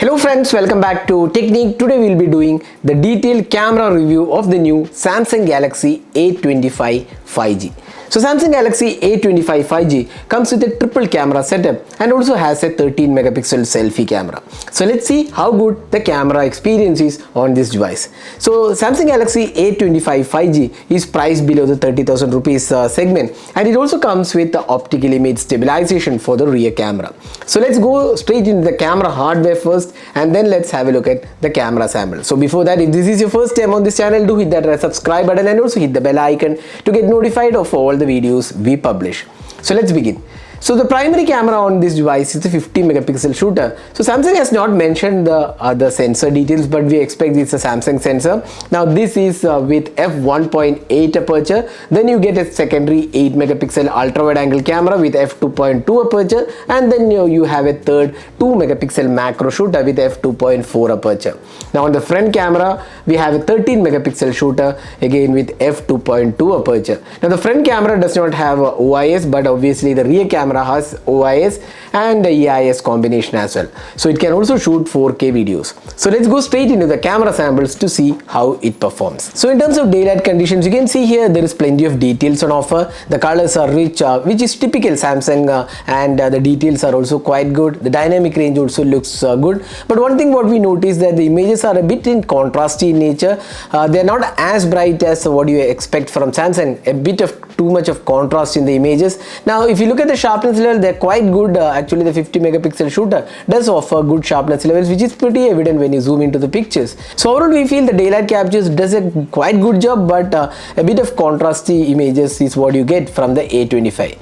Hello friends, welcome back to Technique. Today we'll be doing the detailed camera review of the new Samsung Galaxy A25 5G. So Samsung Galaxy A25 5G comes with a triple camera setup and also has a 13 megapixel selfie camera. So let's see how good the camera experience is on this device. So Samsung Galaxy A25 5G is priced below the 30,000 rupees segment, and it also comes with the optical image stabilization for the rear camera. So let's go straight into the camera hardware first, and then let's have a look at the camera sample. So before that, if this is your first time on this channel, do hit that subscribe button and also hit the bell icon to get notified of all the videos we publish. So let's begin. So the primary camera on this device is a 50 megapixel shooter. So Samsung has not mentioned the other sensor details, but we expect it's a Samsung sensor. Now this is with f1.8 aperture. Then you get a secondary 8 megapixel ultra wide angle camera with f2.2 aperture, and then you have a third 2 megapixel macro shooter with f2.4 aperture. Now on the front camera we have a 13 megapixel shooter again with f2.2 aperture. Now the front camera does not have OIS, but obviously the rear camera has OIS and the EIS combination as well, so it can also shoot 4K videos. So let's go straight into the camera samples to see how it performs. So in terms of daylight conditions, you can see here there is plenty of details on offer. The colors are rich, which is typical Samsung, and the details are also quite good. The dynamic range also looks good, but one thing what we notice that the images are a bit in contrasty in nature. They are not as bright as what you expect from Samsung, a bit of too much of contrast in the images. Now if you look at the sharpness level, they're quite good. Actually the 50 megapixel shooter does offer good sharpness levels, which is pretty evident when you zoom into the pictures. So overall we feel the daylight captures does a quite good job, but a bit of contrasty images is what you get from the A25.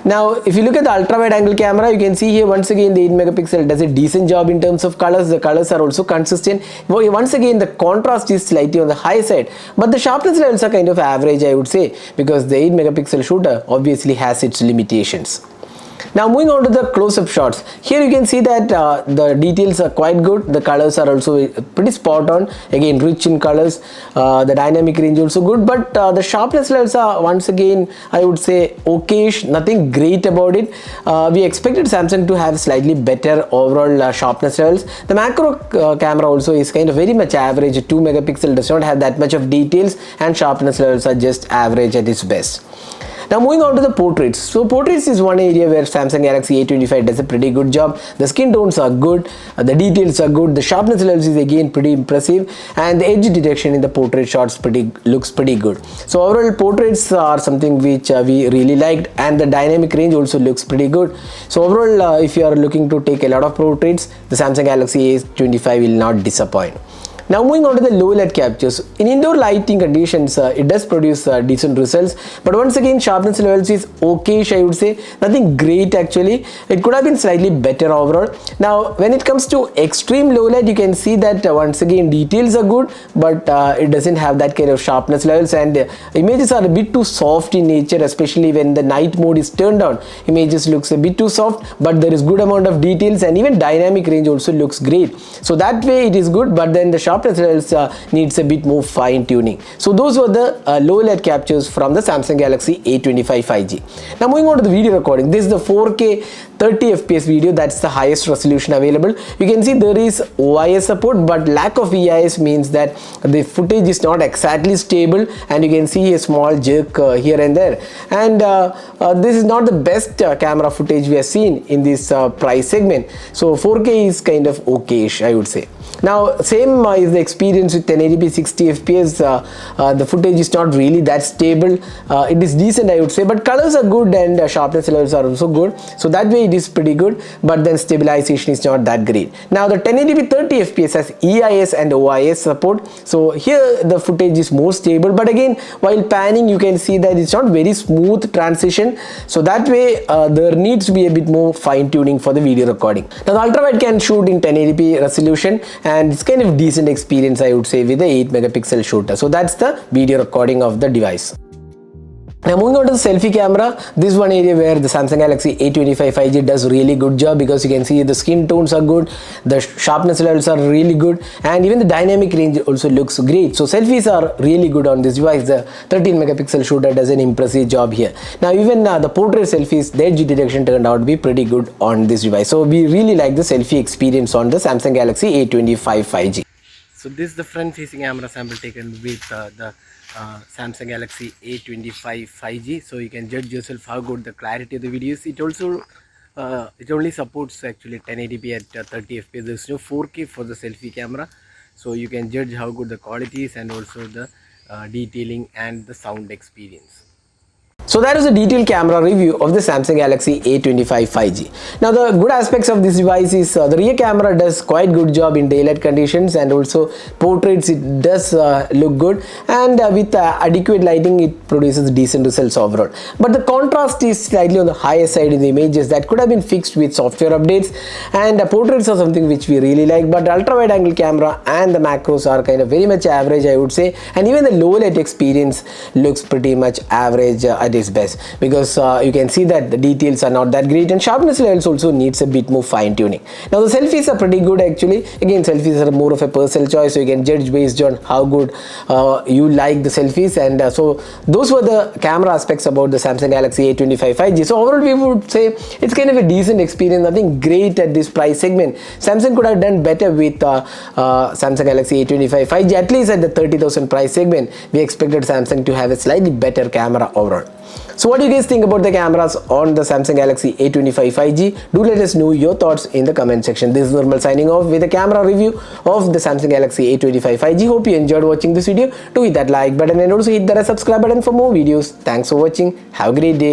Now if you look at the ultra wide angle camera, you can see here once again the 8 megapixel does a decent job in terms of colors. The colors are also consistent. Once again the contrast is slightly on the high side, but the sharpness levels are kind of average, I would say, because the 8 megapixel shooter obviously has its limitations. Now moving on to the close-up shots, here you can see that the details are quite good. The colors are also pretty spot on, again rich in colors. The dynamic range also good, but the sharpness levels are once again, I would say, okayish, nothing great about it. We expected Samsung to have slightly better overall sharpness levels. The macro camera also is kind of very much average. 2 megapixel does not have that much of details, and sharpness levels are just average at its best. Now moving on to the portraits. So portraits is one area where Samsung Galaxy A25 does a pretty good job. The skin tones are good, the details are good, the sharpness levels is again pretty impressive, and the edge detection in the portrait shots looks pretty good. So overall portraits are something which we really liked, and the dynamic range also looks pretty good. So overall if you are looking to take a lot of portraits, the Samsung Galaxy A25 will not disappoint. Now moving on to the low light captures. In indoor lighting conditions, it does produce decent results, but once again sharpness levels is okayish, I would say, nothing great actually. It could have been slightly better overall. Now when it comes to extreme low light, you can see that once again details are good, but it doesn't have that kind of sharpness levels, and images are a bit too soft in nature, especially when the night mode is turned down. Images looks a bit too soft, but there is good amount of details, and even dynamic range also looks great. So that way it is good, but then the sharpness levels needs a bit more fine tuning. So those were the low light captures from the Samsung Galaxy A25 5G. Now moving on to the video recording. This is the 4K 30 FPS video. That's the highest resolution available. You can see there is OIS support, but lack of EIS means that the footage is not exactly stable, and you can see a small jerk here and there, and this is not the best camera footage we have seen in this price segment. So 4K is kind of okayish, I would say. Now same is the experience with 1080p 60 fps. The footage is not really that stable. It is decent, I would say, but colors are good, and sharpness levels are also good, so that way it is pretty good, but then stabilization is not that great. Now the 1080p 30 fps has EIS and OIS support, so here the footage is more stable, but again while panning you can see that it's not very smooth transition, so that way there needs to be a bit more fine tuning for the video recording. Now the ultra wide can shoot in 1080p resolution, and it's kind of decent experience, I would say, with the 8 megapixel shooter. So that's the video recording of the device. Now moving on to the selfie camera, this one area where the Samsung Galaxy A25 5G does really good job, because you can see the skin tones are good, the sharpness levels are really good, and even the dynamic range also looks great. So selfies are really good on this device. The 13 megapixel shooter does an impressive job here. Now even the portrait selfies, their edge detection turned out to be pretty good on this device. So we really like the selfie experience on the Samsung Galaxy A25 5G. So this is the front facing camera sample taken with the Samsung Galaxy A25 5G. So you can judge yourself how good the clarity of the videos. It also it only supports actually 1080p at 30 fps. There's no 4K for the selfie camera, so you can judge how good the quality is, and also the detailing and the sound experience. So that is a detailed camera review of the Samsung Galaxy A25 5G. Now the good aspects of this device is the rear camera does quite good job in daylight conditions, and also portraits it does look good, and with adequate lighting it produces decent results overall. But the contrast is slightly on the higher side in the images. That could have been fixed with software updates, and portraits are something which we really like, but ultra wide angle camera and the macros are kind of very much average, I would say, and even the low light experience looks pretty much average at its best, because you can see that the details are not that great, and sharpness levels also needs a bit more fine tuning. Now the selfies are pretty good actually. Again, selfies are more of a personal choice, so you can judge based on how good you like the selfies, and so those were the camera aspects about the Samsung Galaxy A25 5G. So overall we would say it's kind of a decent experience, nothing great at this price segment. Samsung could have done better with Samsung Galaxy A25 5G, at least at the 30,000 price segment. We expected Samsung to have a slightly better camera overall. So what do you guys think about the cameras on the Samsung Galaxy A25 5G? Do let us know your thoughts in the comment section. This is Nirmal signing off with a camera review of the Samsung Galaxy A25 5G. Hope you enjoyed watching this video. Do hit that like button and also hit the subscribe button for more videos. Thanks for watching. Have a great day.